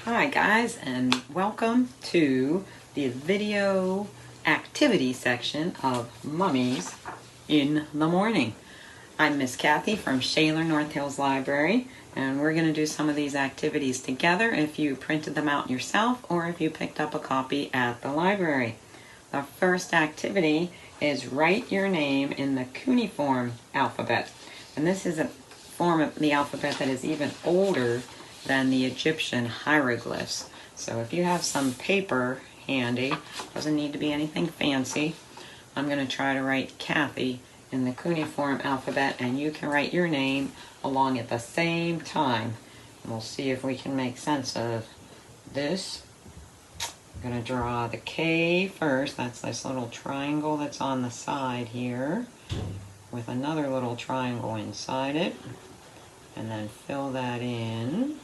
Hi guys, and welcome to the video activity section of Mummies in the Morning. I'm Miss Kathy from Shaler North Hills Library, and we're going to do some of these activities together if you printed them out yourself or if you picked up a copy at the library. The first activity is write your name in the cuneiform alphabet, and this is a form of the alphabet that is even older than the Egyptian hieroglyphs. So if you have some paper handy, doesn't need to be anything fancy, I'm going to try to write Kathy in the cuneiform alphabet, and you can write your name along at the same time. And we'll see if we can make sense of this. I'm going to draw the K first. That's this little triangle that's on the side here with another little triangle inside it. And then fill that in.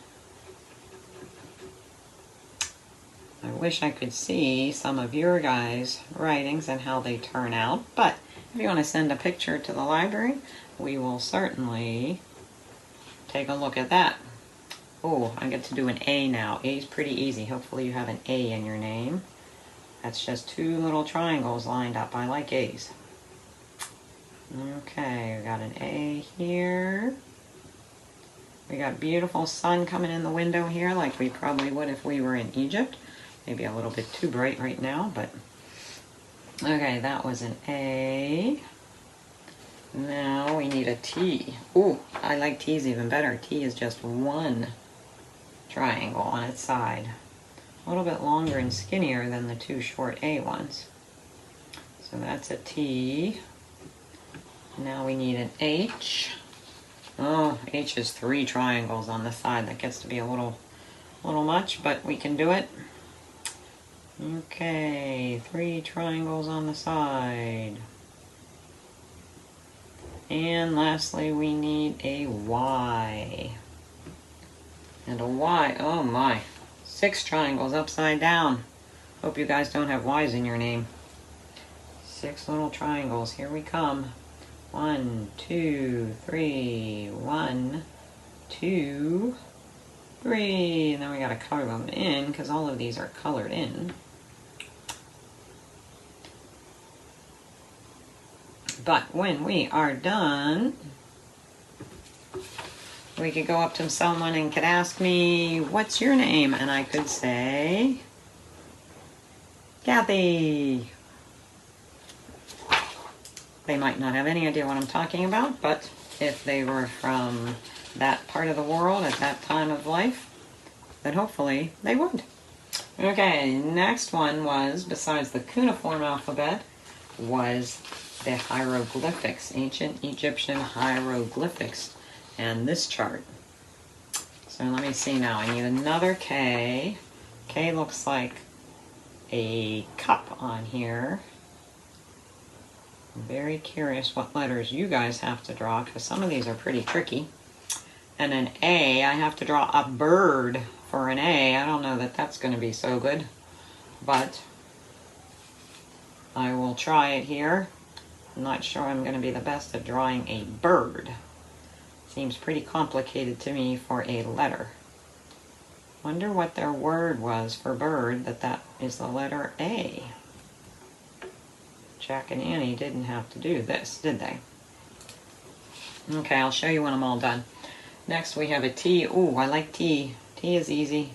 I wish I could see some of your guys' writings and how they turn out, but if you want to send a picture to the library, we will certainly take a look at that. Oh, I get to do an A now. A is pretty easy. Hopefully you have an A in your name. That's just two little triangles lined up. I like A's. Okay, we got an A here. We got beautiful sun coming in the window here like we probably would if we were in Egypt. Maybe a little bit too bright right now, but okay, that was an A. Now we need a T. Ooh, I like T's even better. T is just one triangle on its side. A little bit longer and skinnier than the two short A ones. So that's a T. Now we need an H. Oh, H is three triangles on the side. That gets to be a little much, but we can do it. Okay, three triangles on the side. And lastly, we need a Y. And a Y, oh my, six triangles upside down. Hope you guys don't have Y's in your name. Six little triangles, here we come. 1, 2, 3, 1, 2, 3. And then we gotta color them in because all of these are colored in. But when we are done, we could go up to someone and could ask me, what's your name? And I could say, Kathy. They might not have any idea what I'm talking about, but if they were from that part of the world at that time of life, then hopefully they would. Okay, next one was, besides the cuneiform alphabet, was the hieroglyphics, ancient Egyptian hieroglyphics, and this chart. So let me see now. I need another K. K looks like a cup on here. I'm very curious what letters you guys have to draw, because some of these are pretty tricky. And an A, I have to draw a bird for an A. I don't know that that's going to be so good, but I will try it here. I'm not sure I'm going to be the best at drawing a bird. Seems pretty complicated to me for a letter. Wonder what their word was for bird, that is the letter A. Jack and Annie didn't have to do this, did they? Okay, I'll show you when I'm all done. Next we have a T. Ooh, I like T. T is easy.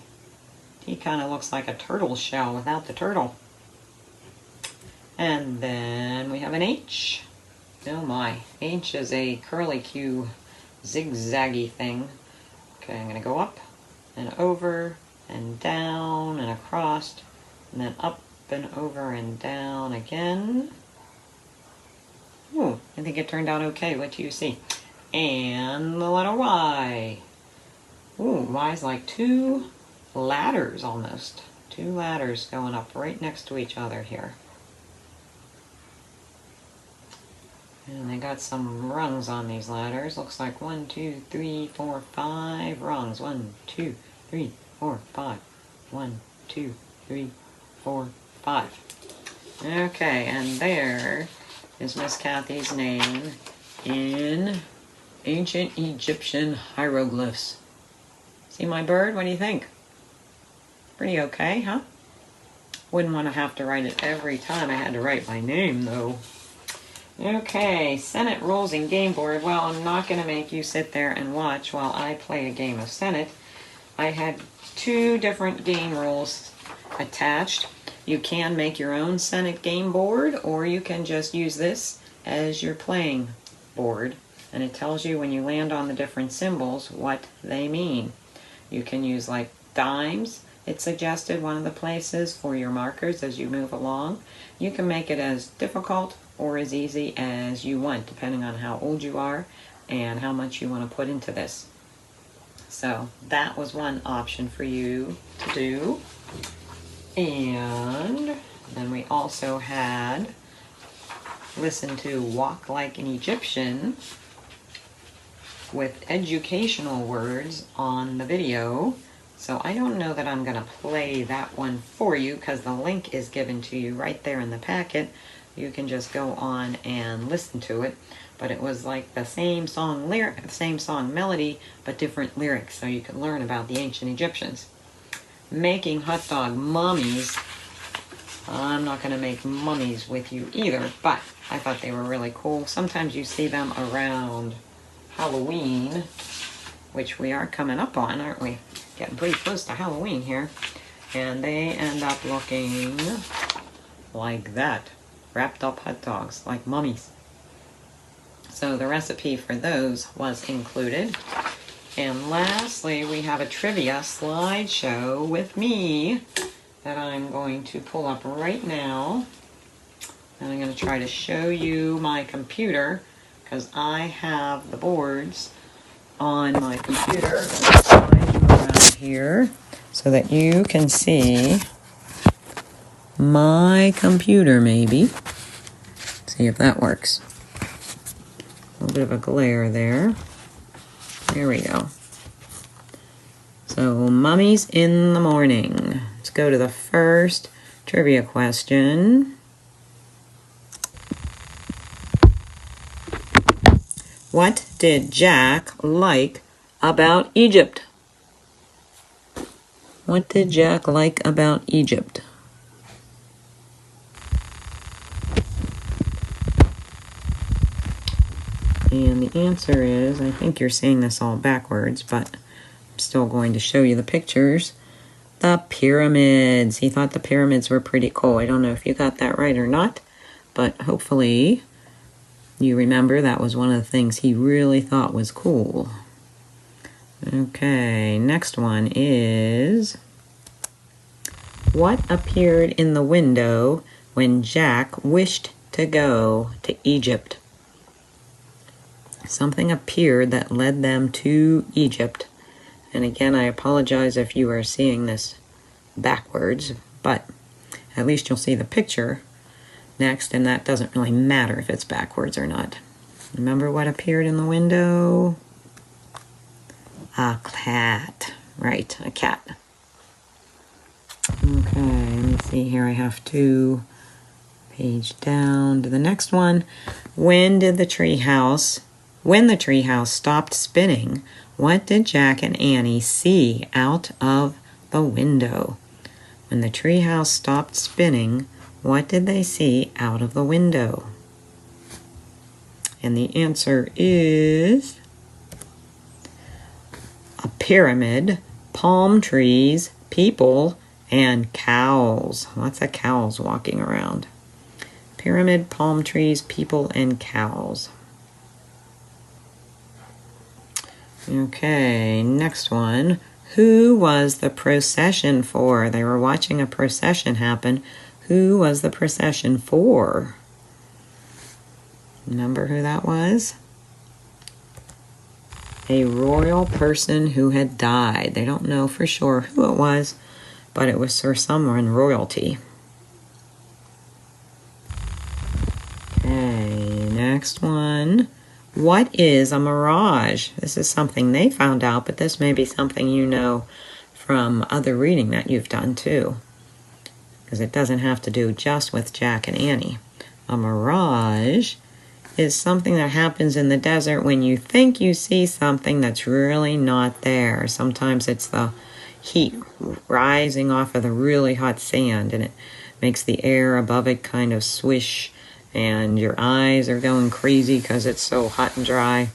T kind of looks like a turtle shell without the turtle. And then we have an H. Oh my. H is a curly-Q zigzaggy thing. Okay, I'm going to go up and over and down and across and then up and over and down again. Ooh, I think it turned out okay. What do you see? And the letter Y. Ooh, Y is like two ladders almost. Two ladders going up right next to each other here. And they got some rungs on these ladders. Looks like 1, 2, 3, 4, 5 rungs. 1, 2, 3, 4, 5. 1, 2, 3, 4, 5. Okay, and there is Miss Kathy's name in ancient Egyptian hieroglyphs. See my bird? What do you think? Pretty okay, huh? Wouldn't want to have to write it every time I had to write my name, though. Okay, Senate rules and game board. Well, I'm not going to make you sit there and watch while I play a game of Senate. I had 2 different game rules attached. You can make your own Senate game board, or you can just use this as your playing board. And it tells you when you land on the different symbols what they mean. You can use like dimes. It suggested one of the places for your markers as you move along. You can make it as difficult or as easy as you want, depending on how old you are and how much you want to put into this. So that was one option for you to do. And then we also had listen to Walk Like an Egyptian with educational words on the video. So I don't know that I'm going to play that one for you because the link is given to you right there in the packet. You can just go on and listen to it. But it was like the same song melody, but different lyrics, so you could learn about the ancient Egyptians. Making hot dog mummies. I'm not going to make mummies with you either, but I thought they were really cool. Sometimes you see them around Halloween, which we are coming up on, aren't we? Getting pretty close to Halloween here. And they end up looking like that. Wrapped up hot dogs, like mummies. So the recipe for those was included. And lastly, we have a trivia slideshow with me that I'm going to pull up right now. And I'm going to try to show you my computer because I have the boards on my computer. I'll slide you around here so that you can see my computer maybe. See if that works. A little bit of a glare there. There we go. So, mummies in the morning. Let's go to the first trivia question. What did Jack like about Egypt? What did Jack like about Egypt? And the answer is, I think you're seeing this all backwards, but I'm still going to show you the pictures. The pyramids. He thought the pyramids were pretty cool. I don't know if you got that right or not, but hopefully you remember that was one of the things he really thought was cool. Okay, next one is, what appeared in the window when Jack wished to go to Egypt? Something appeared that led them to Egypt. And again, I apologize if you are seeing this backwards, but at least you'll see the picture next, and that doesn't really matter if it's backwards or not. Remember what appeared in the window? A cat. Right, a cat. Okay, let me see here. I have to page down to the next one. When the treehouse stopped spinning, what did Jack and Annie see out of the window? When the treehouse stopped spinning, what did they see out of the window? And the answer is a pyramid, palm trees, people, and cows. Lots of cows walking around. Pyramid, palm trees, people, and cows. Okay, next one. Who was the procession for? They were watching a procession happen. Who was the procession for? Remember who that was? A royal person who had died. They don't know for sure who it was, but it was for someone royalty. Okay, next one. What is a mirage? This is something they found out, but this may be something you know from other reading that you've done too, because it doesn't have to do just with Jack and Annie. A mirage is something that happens in the desert when you think you see something that's really not there. Sometimes it's the heat rising off of the really hot sand, and it makes the air above it kind of swish, and your eyes are going crazy because it's so hot and dry,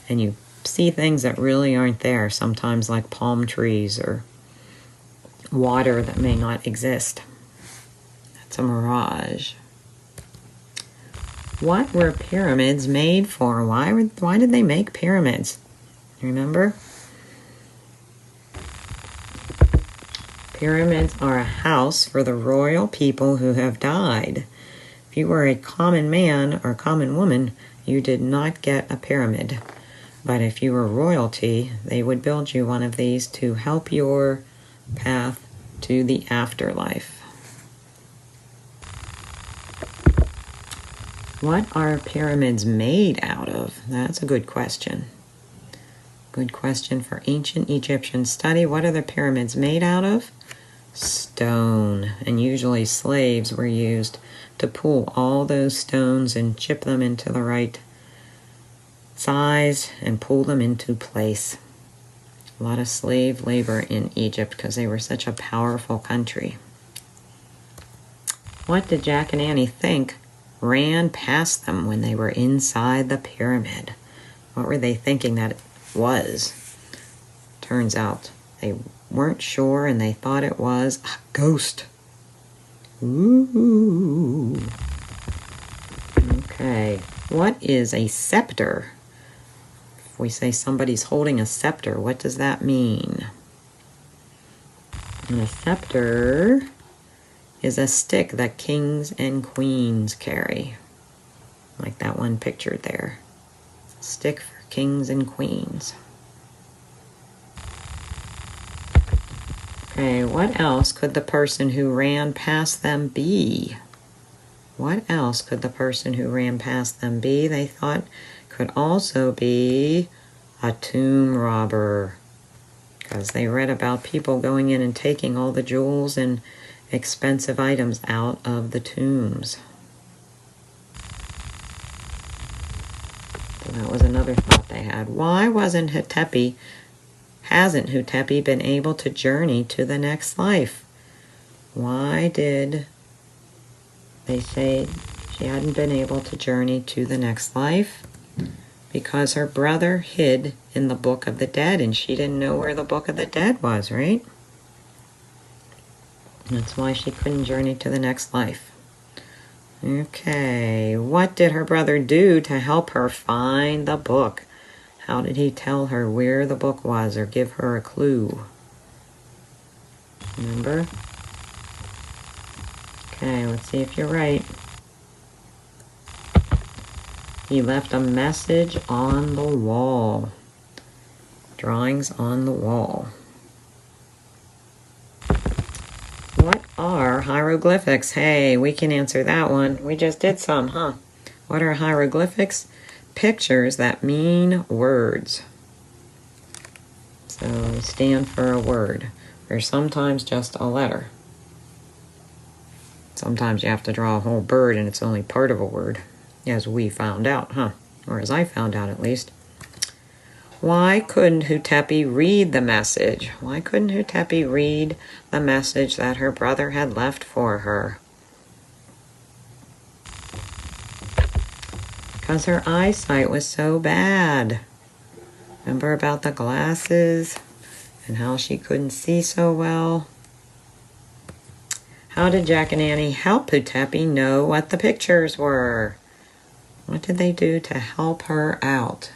and you see things that really aren't there, sometimes like palm trees or water that may not exist. That's a mirage. What were pyramids made for? Why did they make pyramids? Remember? Pyramids are a house for the royal people who have died. If you were a common man or common woman, you did not get a pyramid. But if you were royalty, they would build you one of these to help your path to the afterlife. What are pyramids made out of? That's a good question. Good question for ancient Egyptian study. What are the pyramids made out of? Stone. And usually slaves were used to pull all those stones and chip them into the right size and pull them into place. A lot of slave labor in Egypt because they were such a powerful country. What did Jack and Annie think ran past them when they were inside the pyramid? What were they thinking that it was? Turns out they weren't sure and they thought it was a ghost. Ooh. Okay. What is a scepter? If we say somebody's holding a scepter, what does that mean? And a scepter is a stick that kings and queens carry. Like that one pictured there. It's a stick for kings and queens. Okay, what else could the person who ran past them be? What else could the person who ran past them be? They thought could also be a tomb robber, because they read about people going in and taking all the jewels and expensive items out of the tombs. So that was another thought they had. Why hasn't Hotepi been able to journey to the next life? Why did they say she hadn't been able to journey to the next life? Because her brother hid in the Book of the Dead, and she didn't know where the Book of the Dead was, right? That's why she couldn't journey to the next life. Okay, what did her brother do to help her find the book? How did he tell her where the book was or give her a clue? Remember? Okay, let's see if you're right. He left a message on the wall. Drawings on the wall. What are hieroglyphics? Hey, we can answer that one. We just did some, huh? What are hieroglyphics? Pictures that mean words. So they stand for a word. Or sometimes just a letter. Sometimes you have to draw a whole bird and it's only part of a word. As we found out, huh? Or as I found out, at least. Why couldn't Hotepi read the message? Why couldn't Hotepi read the message that her brother had left for her? Because her eyesight was so bad. Remember about the glasses and how she couldn't see so well? How did Jack and Annie help Hotepi know what the pictures were? What did they do to help her out?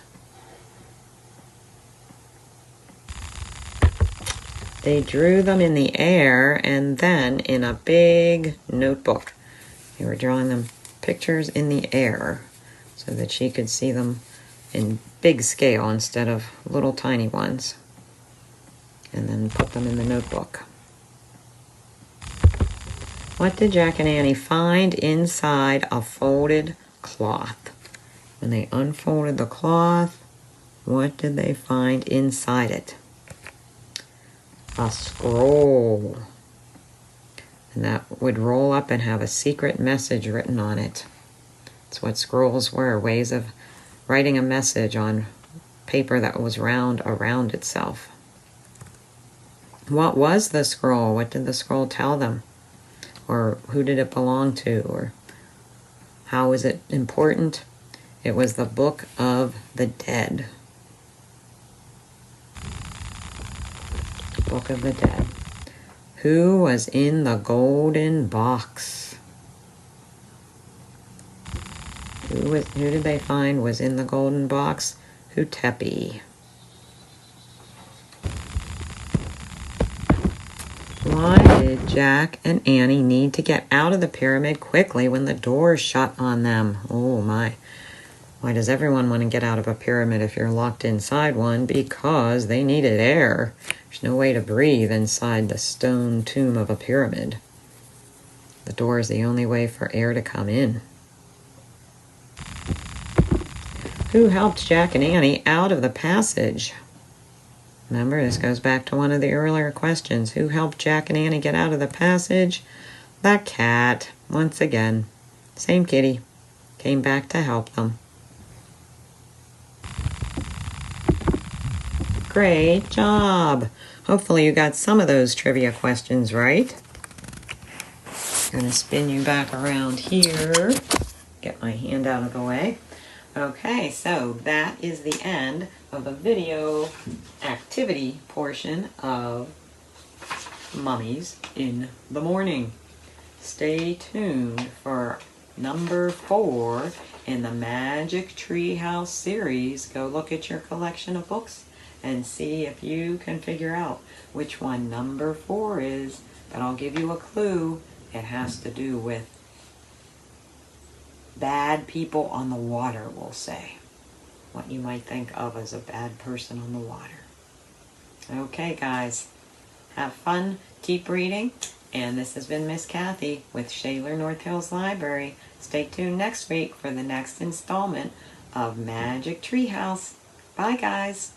They drew them in the air and then in a big notebook. They were drawing them pictures in the air so that she could see them in big scale instead of little tiny ones. And then put them in the notebook. What did Jack and Annie find inside a folded cloth? When they unfolded the cloth, what did they find inside it? A scroll. And that would roll up and have a secret message written on it. That's what scrolls were, ways of writing a message on paper that was round around itself. What was the scroll? What did the scroll tell them? Or who did it belong to? Or how was it important? It was the Book of the Dead. Book of the Dead. Who was in the golden box? Who did they find was in the golden box? Poutapi. Why did Jack and Annie need to get out of the pyramid quickly when the doors shut on them? Oh my. Why does everyone want to get out of a pyramid if you're locked inside one? Because they needed air. There's no way to breathe inside the stone tomb of a pyramid. The door is the only way for air to come in. Who helped Jack and Annie out of the passage? Remember, this goes back to one of the earlier questions. Who helped Jack and Annie get out of the passage? The cat. Once again. Same kitty. Came back to help them. Great job. Hopefully you got some of those trivia questions right. I'm going to spin you back around here. Get my hand out of the way. Okay, so that is the end of the video activity portion of Mummies in the Morning. Stay tuned for number 4 in the Magic Treehouse series. Go look at your collection of books and see if you can figure out which one number 4 is. But I'll give you a clue. It has to do with bad people on the water, we'll say. What you might think of as a bad person on the water. Okay, guys. Have fun. Keep reading. And this has been Miss Kathy with Shaler North Hills Library. Stay tuned next week for the next installment of Magic Treehouse. Bye, guys.